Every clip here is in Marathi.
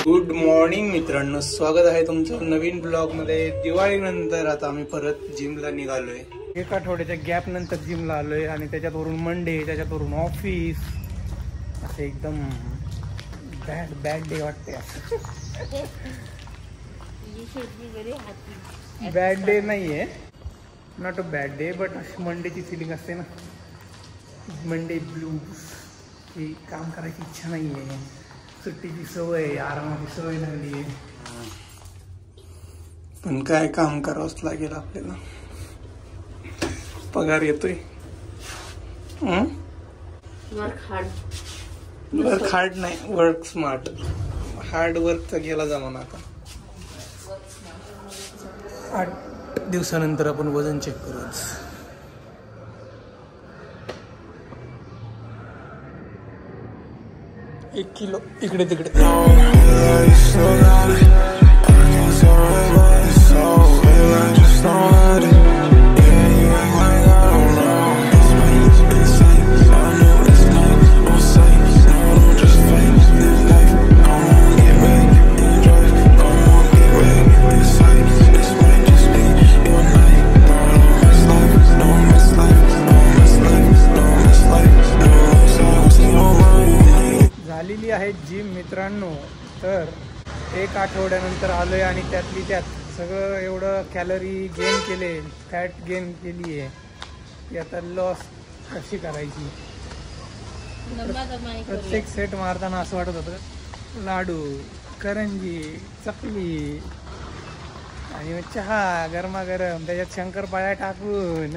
गुड मॉर्निंग मित्रांनो, स्वागत आहे तुमचं नवीन ब्लॉग मध्ये। दिवाळीनंतर आता आम्ही परत जिमला निघालोय। एका आठवड्याच्या गॅप नंतर जिमला आलोय आणि त्याच्यावरून मंडे, त्याच्यावरून ऑफिस, असे एकदम बॅड डे वाटते। बॅड डे नाहीये, not a bad day, but अशी मंडेची फिलिंग असते ना, मंडे ब्लूज, की काम करायची इच्छा नाहीये, सुट्टीची सवय, आरामाची सवय लागली आहे, पण काय काम करावंच लागेल आपल्याला। पगार येतोय, वर्क हार्ड नाही, वर्क स्मार्ट। हार्ड वर्कचा गेला जमाना आता। 8 दिवसानंतर आपण वजन चेक करूच। एक किलो इकडे तिकडे। झालेली आहे जिम मित्रांनो। तर 1 आठवड्यानंतर आलोय आणि त्यातली त्यात सगळं एवढं कॅलरी गेन केले, फॅट गेन केली आहे, ती आता लॉस कशी करायची। प्रत्येक सेट मारताना असं वाटत होतं लाडू, करंजी, चकली आणि मग चहा गरमागरम, त्याच्यात शंकरपाळ्या टाकून।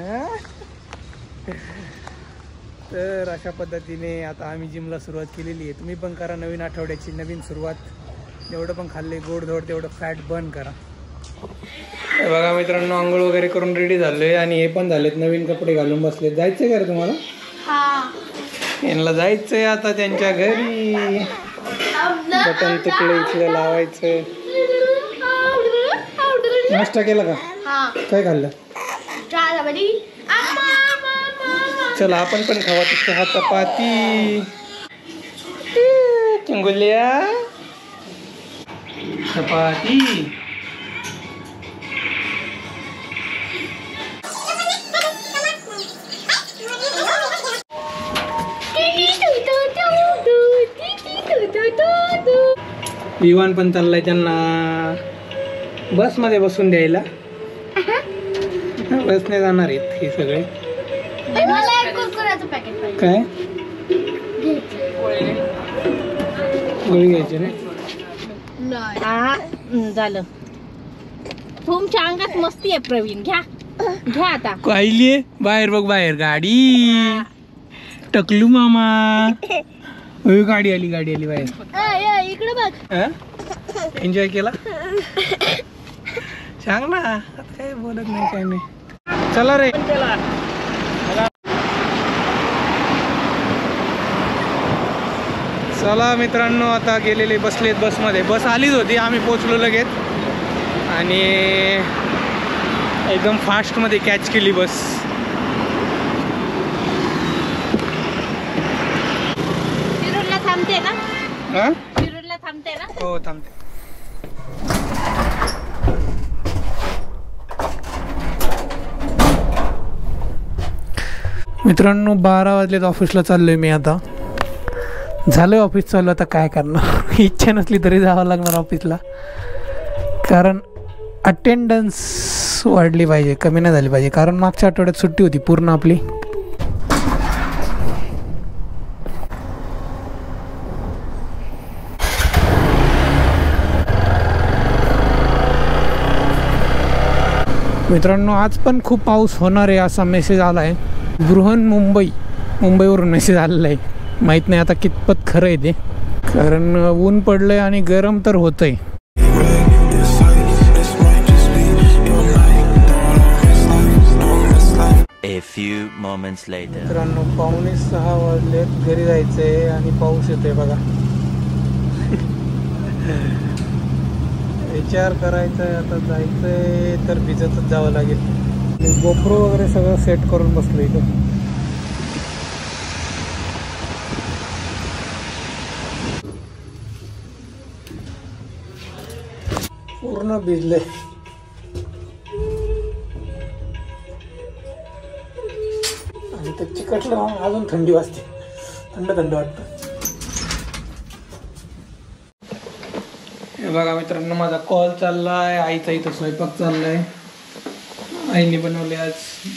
तर अशा पद्धतीने आता आम्ही जिमला सुरुवात केलेली आहे। तुम्ही पण करा नवीन आठवड्याची नवीन सुरुवात। जेवढं पण खाल्ले गोडधोड तेवढं फॅट बर्न करा। बघा मित्रांनो, आंघोळ वगैरे करून रेडी झालोय आणि हे पण झालेत, नवीन कपडे घालून बसलेत। जायचंय का रे तुम्हाला? यांना जायचंय आता त्यांच्या घरी। बटन तुकडे इथलं लावायचं। नाश्ता केला का? काय खाल्लं? चला आपण पण खावा तिथे चपाती, चिंगुल्या, चपाती। विवान पण चाललाय त्यांना बस मध्ये बसून द्यायला। बसने जाणार आहेत हे सगळे। काय गोळी घ्यायची ना? झालं, तुमच्या अंगात मस्ती आहे प्रवीण। घ्या घ्या आता। पाहिलीये बाहेर बघ, बाहेर गाडी, टकलू मामा। गाडी आली, गाडी आली बाहेर। इकडे बघ। एन्जॉय केला? सांग ना, आता काय बोलत नाही, काय नाही। चला रे, चला मित्रांनो, आता गेलेले बसलेत बसमध्ये। बस आलीच होती, आम्ही पोचलो लगेच आणि एकदम फास्टमध्ये कॅच केली बस। शिरूरला थांबते ना? हां, शिरूरला थांबते ना? हो थांबते। मित्रांनो 12 वाजलेत, ऑफिसला चाललोय मी आता। झालं ऑफिस चालू, आता काय करणार। इच्छा नसली तरी जावं लागणार ऑफिसला, कारण अटेंडन्स वाढली पाहिजे, कमी नाही झाली पाहिजे। कारण मागच्या आठवड्यात सुट्टी होती पूर्ण आपली। मित्रांनो आज पण खूप पाऊस होणार आहे असा मेसेज आला आहे। मुंबईवरून मेसेज आलेला आहे। माहीत नाही आता कितपत खरं आहे ते, कारण ऊन पडलंय आणि गरम तर होतंय। मित्रांनो 5:45 वाजलेत, घरी जायचंय आणि पाऊस येतोय बघा। विचार करायचा आहे, आता जायचंय तर भिजतच जावं लागेल। गोप्रो वगैरे सगळं सेट करून बसलो इथं। पूर्ण भिजले. आणि ते चिकटलं अजून थंडी वाजते. थंड थंड वाटतं. हे बघा मित्रांनो, माझा कॉल चाललाय. आईचा इथं स्वयंपाक चाललाय. आईने बनवली आज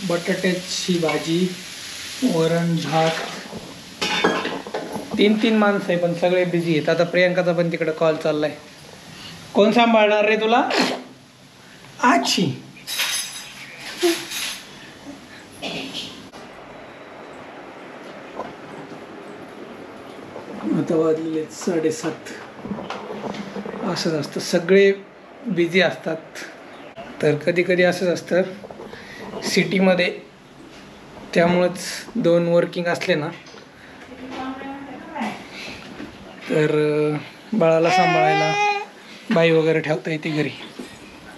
बटाट्याची भाजी, वरण, भात. 3 माणसं आहे पण सगळे बिझी आहेत. आता प्रियांकाचा पण तिकडे कॉल चाललाय. कोण सांभाळणार रे तुला? आजी. आता वाजलेले 7:30. असंच असतं, सगळे बिझी असतात. तर कधी कधी असंच असतं सिटीमध्ये. त्यामुळंच 2 वर्किंग असले ना तर बाळाला सांभाळायला बाई वगैरे ठेवता येते घरी.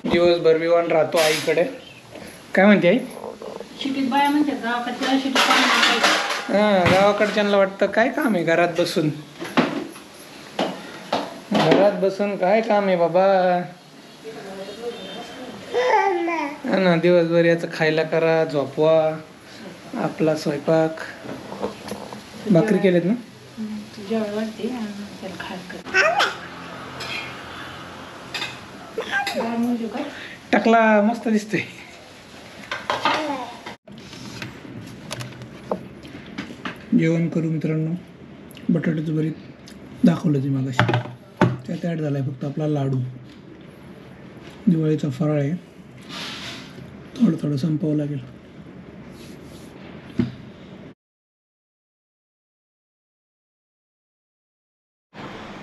दिवसभर विवान राहतो आईकडे. काय म्हणते आई? हां, गावाकडच्यांना वाटतं काय काम आहे घरात बसून. घरात बसून काय काम आहे बाबा. हा ना, दिवसभर याचं खायला करा, झोपवा, आपला स्वयंपाक. भाकरी केलेत ना? टाकला मस्त दिसतोय. जेवण करू मित्रांनो. बटाट्याचं भरीत दाखवलं ते मागाशी. त्यात ॲड झालाय फक्त आपला लाडू. दिवाळीचा फराळ आहे. थोडं थोडं संपवावं लागेल.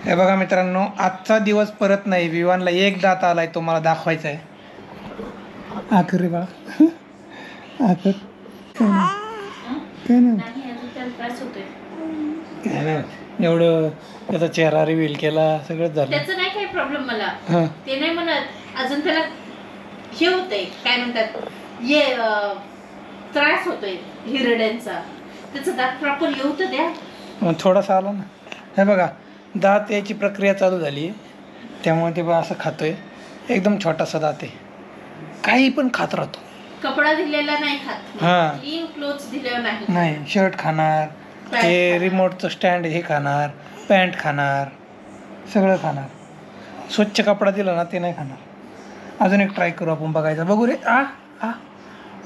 हे बघा मित्रांनो, आजचा दिवस परत नाही. विवानला एक दात आलाय, तो मला दाखवायचा आहे. आखर रे बाळा, आखर. काय ना एवढं त्याचा चेहरा रिव्हील केला, सगळंच झालं. त्याचं नाही काही प्रॉब्लेम मला. ते नाही म्हणत. अजून त्याला हे होतंय, काय म्हणतात, ये त्रास होतोय हिरड्यांचा. त्याचा दात प्रॉपर येऊ तर द्या. थोडासा आला ना. हे बघा, दात याची प्रक्रिया चालू झाली. त्यामुळे ते असं खातोय. एकदम छोटासा दात आहे. काही पण खात राहतो. कपडा दिलेला नाही खात. हां, क्लीन क्लोथ्स दिलेला नाही. नाही, शर्ट खाणार, ते रिमोटचं स्टँड हे खाणार, पॅन्ट खाणार, सगळं खाणार. स्वच्छ कपडा दिला ना ते नाही खाणार. अजून एक ट्राय करू आपण, बघायचं. बघू रे.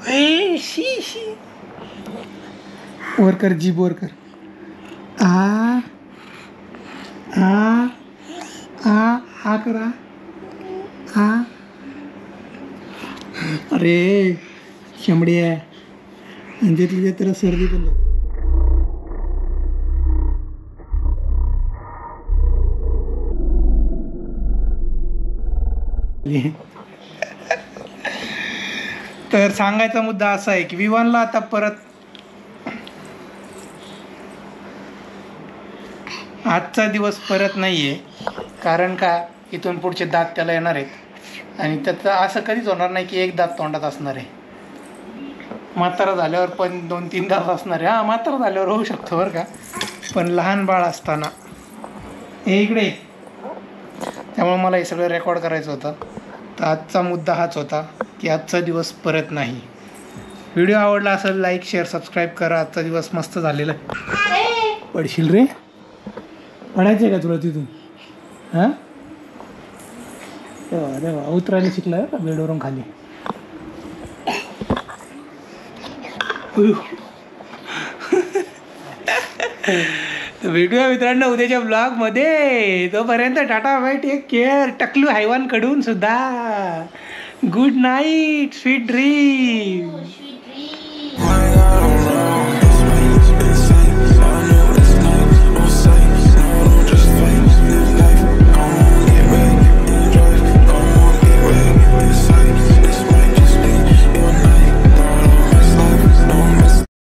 ए शी शी. वर कर, जीभ वर कर. आ करा. अरे शेंबडी आहे. आणि तिथली तर सर्दी पण. तर सांगायचा मुद्दा असा आहे की विवानला आता परत आजचा दिवस परत नाही आहे. कारण का, इथून पुढचे दात त्याला येणार आहेत. आणि त्याचं असं कधीच होणार नाही की एक दात तोंडात असणार आहे. म्हातारा झाल्यावर पण 2-3 दात असणार आहे. हां, म्हातारा झाल्यावर होऊ शकतो बरं का, पण लहान बाळ असताना. हे इकडे. त्यामुळे मला हे सगळं रेकॉर्ड करायचं होतं. तर आजचा मुद्दा हाच होता की आजचा दिवस परत नाही. व्हिडिओ आवडला असेल लाईक, शेअर, सबस्क्राईब करा. आजचा दिवस मस्त झालेला आहे. पडशील रे. पडायचं आहे का तुला तिथून? हां, अरे वा, उतरायला शिकला का बेडवरून खाली. व्हिडिओ मित्रांनो उद्याच्या ब्लॉगमध्ये. तोपर्यंत टाटा बाय, टेक केअर. टकलू हैवानकडून सुद्धा गुड नाईट, स्वीट ड्रीम.